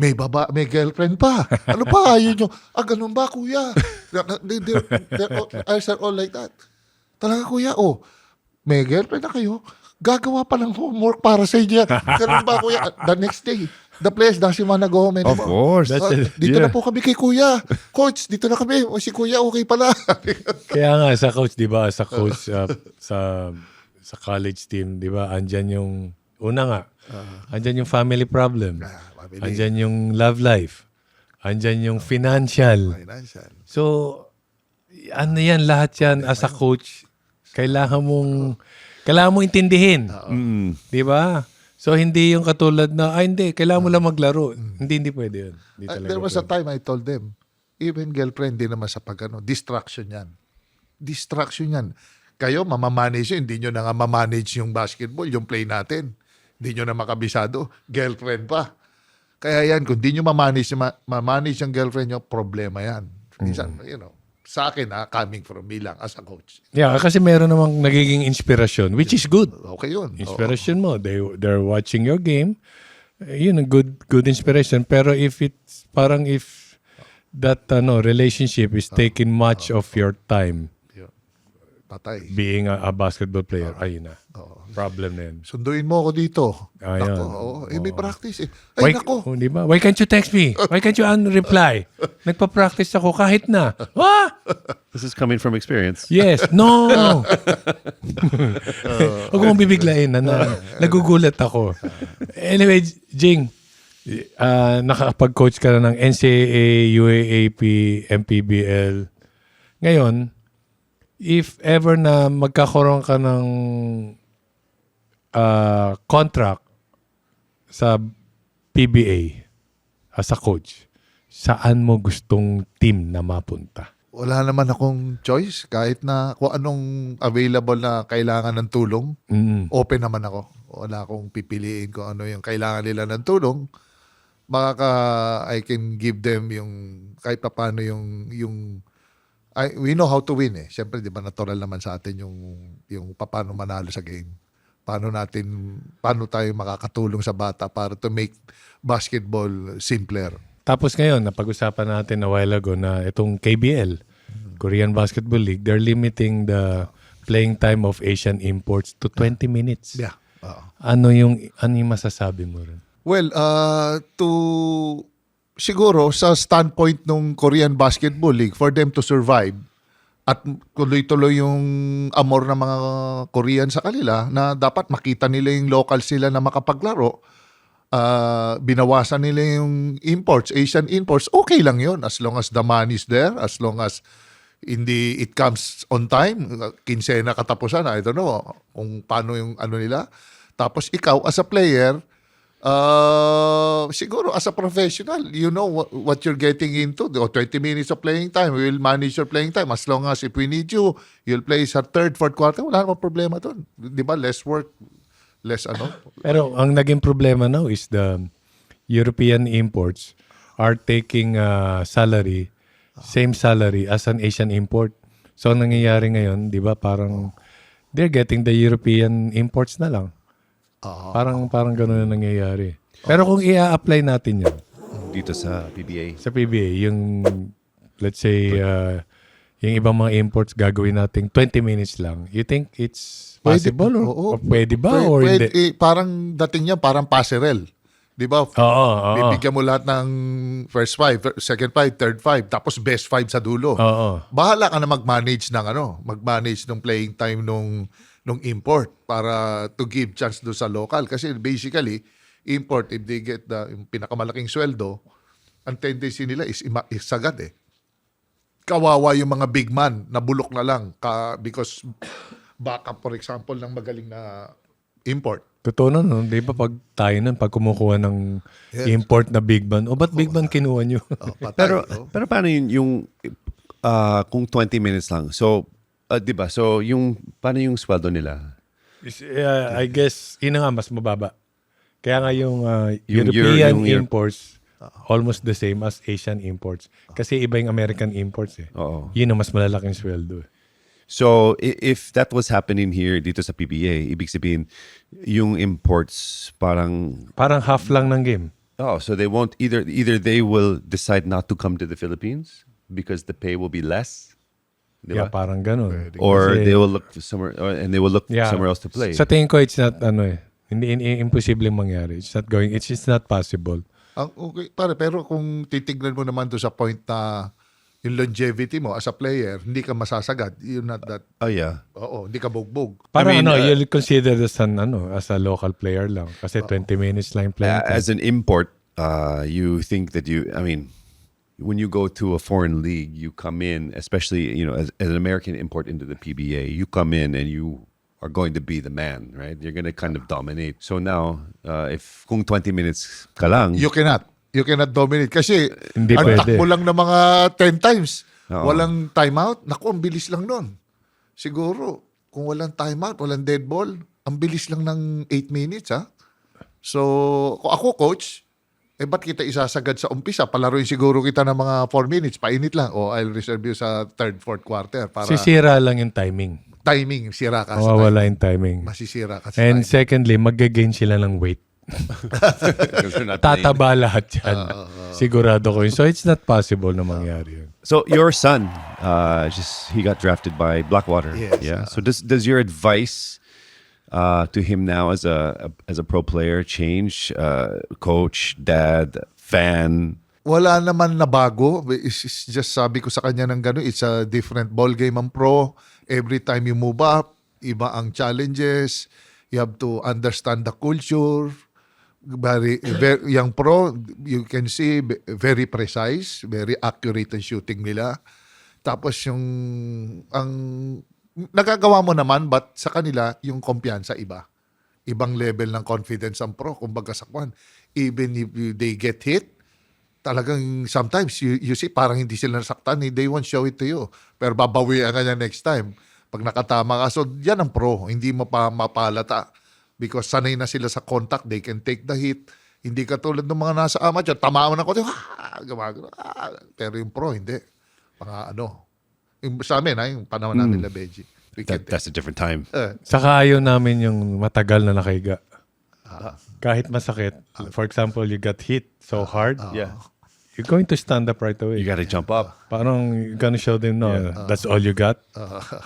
May girlfriend pa. Ano pa, yun yung, ganun ba, kuya? I said all like that. Talaga, kuya, may girlfriend na kayo, gagawa pa ng homework para sa inyo. Ganun ba, kuya? The next day, the players doesn't wanna go home anymore. Of course. Dito na po kami kay kuya. Coach, dito na kami. O si kuya, okay pala. Kaya nga sa coach, 'di ba? Sa coach sa college team, 'di ba? Andyan yung una nga. Andyan yung family problem. Andyan yung love life. Andyan yung financial. Financial. So ano yan, lahat yan as a coach, kailangan mong intindihin. 'Di ba? So hindi yung katulad na hindi, kailangan mo lang maglaro. Hindi pwede yun. Hindi talaga There was a pwede. time I told them, even girlfriend, di naman sa distraction yan. Distraction yan. Kayo, mamamanage yun. Hindi nyo na nga mamanage yung basketball, yung play natin. Hindi nyo na makabisado. Girlfriend pa. Kaya yan, kung di nyo mamanage yung girlfriend nyo, problema yan. Minsan, sa akin coming from me lang as a coach. Yeah, kasi meron namang nagiging inspirasyon, which is good. Okay yun. Inspiration mo. They're watching your game. Yun, good inspiration. Pero if that relationship is taking much of your time Patay. being a basketball player, ayun na. Problem na yun. Sunduin mo ako dito. Ayun. Nako, may practice Ay, nako. Di ba? Why can't you text me? Why can't you reply? Nagpa-practice ako kahit na. This is coming from experience. Yes. No. Huwag mong bibiglain. Nagugulat ako. Anyway, Jing, nakakapag-coach ka na ng NCAA, UAAP, MPBL. Ngayon, if ever na magkakaroon ka ng contract sa PBA as a coach, saan mo gustong team na mapunta? Wala naman akong choice. Kahit na kung anong available na kailangan ng tulong, open naman ako. Wala akong pipiliin kung ano yung kailangan nila ng tulong. I can give them yung kahit pa paano we know how to win Siyempre, di ba, natural naman sa atin yung paano manalo sa game. Paano tayo makakatulong sa bata para to make basketball simpler. Tapos ngayon, napag-usapan natin a while ago na itong KBL, Korean Basketball League, they're limiting the playing time of Asian imports to 20 minutes. Yeah. Ano yung masasabi mo rin? Well, siguro sa standpoint ng Korean Basketball League, for them to survive at tuloy-tuloy yung amor ng mga Korean sa kanila na dapat makita nila yung local sila na makapaglaro, binawasan nila yung imports, Asian imports, okay lang yun as long as the money is there, as long as it comes on time, kinsena katapusan, I don't know kung paano yung nila. Tapos ikaw as a player, siguro as a professional, you know what you're getting into. 20 minutes of playing time, we will manage your playing time. As long as if we need you, you'll play sa third, fourth quarter, wala namang problema doon. Di ba? Less work, less Pero ang naging problema now is the European imports are taking same salary as an Asian import. So ang nangyayari ngayon, di ba, parang they're getting the European imports na lang. Parang gano'n na nangyayari. Pero kung i-apply natin yan Dito sa PBA. sa PBA, yung let's say yung ibang mga imports gagawin natin 20 minutes lang, you think it's possible or pwede ba or hindi? Parang dating niya, parang passerelle. Di ba? Oo. Bibigyan mo lahat ng first five, second five, third five, tapos best five sa dulo. Oo. Bahala ka na mag-manage ng playing time nung import para to give chance do sa local. Kasi basically, import, if they get yung pinakamalaking sweldo, ang tendency nila is sagad Kawawa yung mga big man na bulok na lang because backup, for example, ng magaling na import. Totoo na, no? Di ba pag tayo nun, pag kumukuha ng import na big man, ba't big man kinuha nyo? Patay. Pero paano yung kung 20 minutes lang? So, 'di ba? So, paano yung sweldo nila? I guess, yun na nga, mas mababa. Kaya nga yung Yung European yung imports, almost the same as Asian imports. Kasi iba yung American imports eh. Oo. Yun ang mas malalaking sweldo eh. So, if that was happening here dito sa PBA, ibig sabihin, yung imports parang, Parang half lang ng game. so they won't, either they will decide not to come to the Philippines because the pay will be less, di Yeah, ba? parang ganun. Or Kasi- they will look somewhere, and they will look Yeah. somewhere else to play. Sa tingin ko, it's not, hindi imposibleng mangyari. It's just not possible. Okay, pero kung titignan mo naman doon sa point na yung longevity mo as a player, hindi ka masasagad. You're not that, Oh, yeah. hindi ka bugbog. Parang I mean, you'll consider this as a local player lang. Kasi 20 minutes lang yung playing time. As an import, you think that when you go to a foreign league, you come in, especially, as an American import into the PBA, you come in and you are going to be the man, right? You're going to kind of dominate. So now, if kung 20 minutes ka lang, You cannot dominate. Kasi, Hindi ang pwede. takbo lang ng mga 10 times. Oo. Walang timeout. Naku, ang bilis lang nun. Siguro, kung walang timeout, walang dead ball, ang bilis lang ng 8 minutes, ha? So, kung ako, coach, ba't kita isasagad sa umpisa? Palaruin siguro kita ng mga 4 minutes, painit lang. O, I'll reserve you sa 3rd, 4th quarter para Sisira lang yung timing. timing, sira ka sa timing. Mawawala yung timing. Masisira ka sa And timing. secondly, mag-gain sila ng weight. because they're not playing. Tataba lahat yan. Sigurado ko yun. So it's not possible na mangyari yun. So your son, he got drafted by Blackwater. Yes, Yeah. So does your advice to him now as a pro player change? Coach, dad, fan. Wala naman na bago. It's just sabi ko sa kanya ng gano'n, it's a different ball game ang pro. Every time you move up, iba ang challenges. You have to understand the culture. Yung pro, you can see very precise, very accurate ang shooting nila. Tapos ang nagagawa mo naman, but sa kanila, yung kumpiyansa iba. Ibang level ng confidence ang pro. Kumbaga sa kwan, even if they get hit, talagang sometimes you see parang hindi sila nasaktan, they won't show it to you. Pero babawian ka niya next time. Pag nakatama ka, so yan ang pro, hindi mo pa mapalata. Because sanay na sila sa contact, they can take the hit. Hindi katulad ng mga nasa amateur, tamaan ng konti, gumagano. Pero yung pro, hindi. Mga yung sa amin, yung panahon namin la Benji. That's a different time. Saka ayaw namin yung matagal na nakahiga. Kahit masakit. For example, you got hit so hard, Yeah. you're going to stand up right away. You got to jump up. Parang you're gonna show them, no, that's all you got.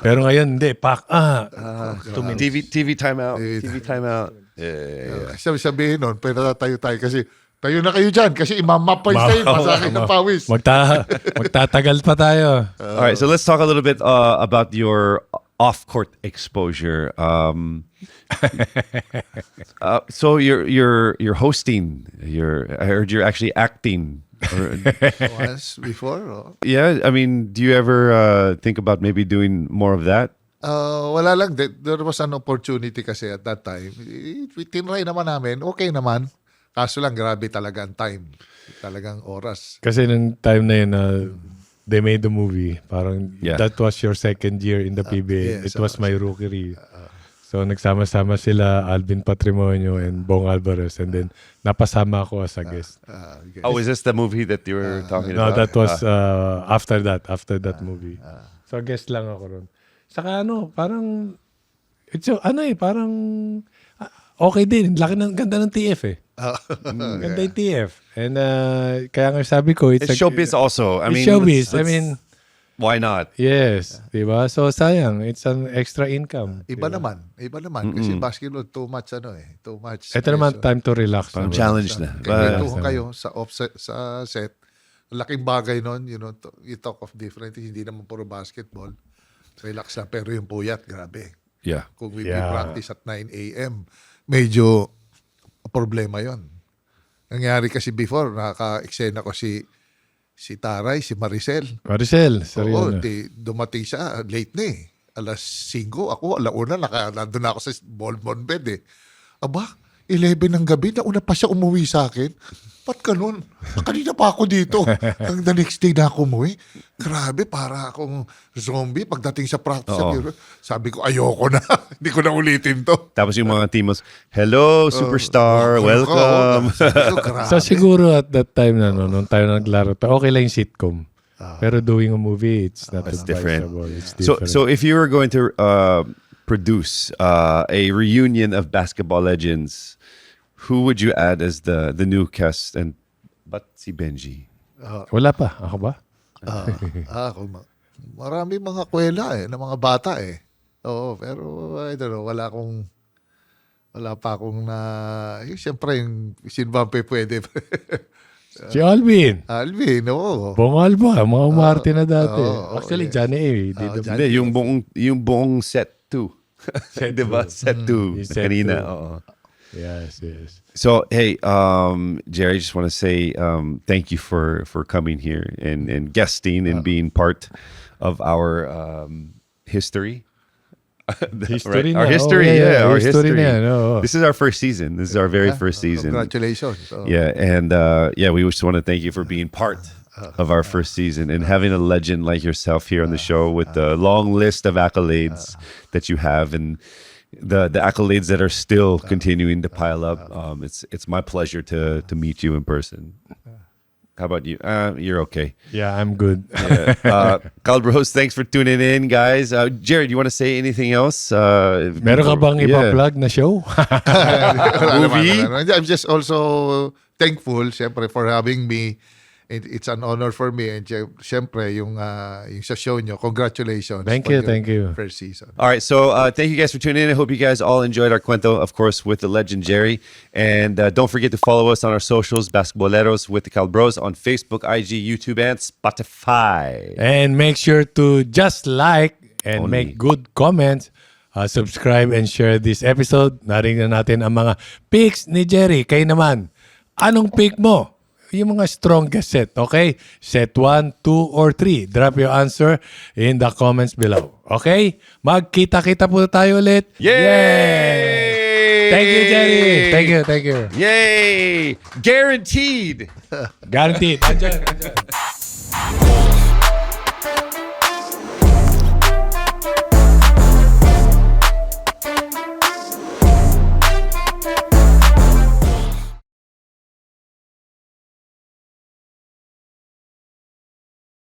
Pero ngayon, hindi. 2 minutes. TV timeout. TV timeout. Yeah. Sabihin nun, pero tayo kasi tayo na kayo dyan kasi imamapay tayo, masakit ng pawis. Magtatagal pa tayo. All right, so let's talk a little bit about your off-court exposure. So you're hosting. I heard you're actually acting. Once before, oh. Yeah, I mean, do you ever think about maybe doing more of that? Wala lang. There was an opportunity kasi at that time. Tinry naman namin. Okay naman. Kaso lang, grabe talaga ang time. Talagang oras. Kasi nung time na yun, they made the movie. Parang Yeah. that was your second year in the PBA. yes, It was my rookie. So nagsama-sama sila, Alvin Patrimonio and Bong Alvarez. And then napasama ako as a guest. Okay. Oh, is this the movie that you were talking No, about? that was after that movie. So guest lang ako ron. Saka parang parang okay din. Ganda ng TF eh. Ganda yung TF. And kaya nga sabi ko, It's showbiz also. I it's mean, showbiz. let's- why not? Yes. Diba? So sayang. It's an extra income. Iba naman. Kasi basketball, too much Too much. Ito naman time to relax. Parang naman. challenge na. Kwentuhan kayo sa offset, sa set. Laking bagay nun, you talk of different things. Hindi naman puro basketball. Relax lang. Pero yung puyat, grabe. Yeah. Kung we Yeah. practice at 9 a.m., medyo problema yon. Nangyari kasi before, nakaka-eksena ko si Taray, si Maricel. Maricel, Oo, seryoso. dumating siya, late na eh. alas 5. Ako, alauna, nandun na ako sa Bonbon bed eh. Aba, 11 ng gabi, nauna pa siya umuwi sa akin. Ba't ganun? Kanina pa ako dito. Ang the next day na ako umuwi. Grabe, para akong zombie pagdating sa practice. Sabi ko, ayoko na. Hindi ko na ulitin to. Tapos yung mga teamos, hello, superstar, welcome. Sabi ko, grabe. So siguro at that time na nung tayo na naglaro, okay lang yung sitcom. Pero doing a movie, it's not It's different. advisable. It's So, different. so if you were going to produce a reunion of basketball legends, who would you add as the new cast? And but si Benji. Wala pa. Ako ba? Marami mga kwela ng mga bata eh. Oo, pero I don't know, wala pa akong siyempre yung Sinbampe pwede. Si Alvin. Alvin, oo. Bongal ba? Mga umarte na dati. oo, Actually, yes. Johnny A. Hindi, yung buong set 2. Set Diba? Set 2. Yung set Kanina. two. Oo. Yes. So, hey, Jerry, I just want to say thank you for coming here and guesting and being part of our history. History na. Our history, Oh, yeah. our History history. na yan, oo. This is our first season. This is our very first season. Congratulations. Oo. Yeah, and we just want to thank you for being part of our first season and having a legend like yourself here on the show with the long list of accolades that you have and the accolades that are still continuing to pile up. It's my pleasure to meet you in person. How about you? You're okay. Yeah, I'm good. Calbros, thanks for tuning in, guys. Jared, you want to say anything else? Meron ka bang ipa-plug na show? Movie? I'm just also thankful, siyempre, for having me. It's an honor for me. And siyempre, yung sa show nyo, congratulations. Thank for you, your thank you. First season. All right, so thank you guys for tuning in. I hope you guys all enjoyed our cuento, of course, with the legend Jerry. And don't forget to follow us on our socials, Basketboleros with the Calbros on Facebook, IG, YouTube, and Spotify. And make sure to just like and Only. make good comments. Subscribe and share this episode. Narinig na natin ang mga picks ni Jerry. Kayo naman, anong pick mo? Yung mga strongest set, okay? Set 1, 2, or 3. Drop your answer in the comments below. Okay? Magkita-kita po tayo ulit. Yay! Thank you, Jerry. Thank you. Yay! Guaranteed. Guaranteed. Andyan.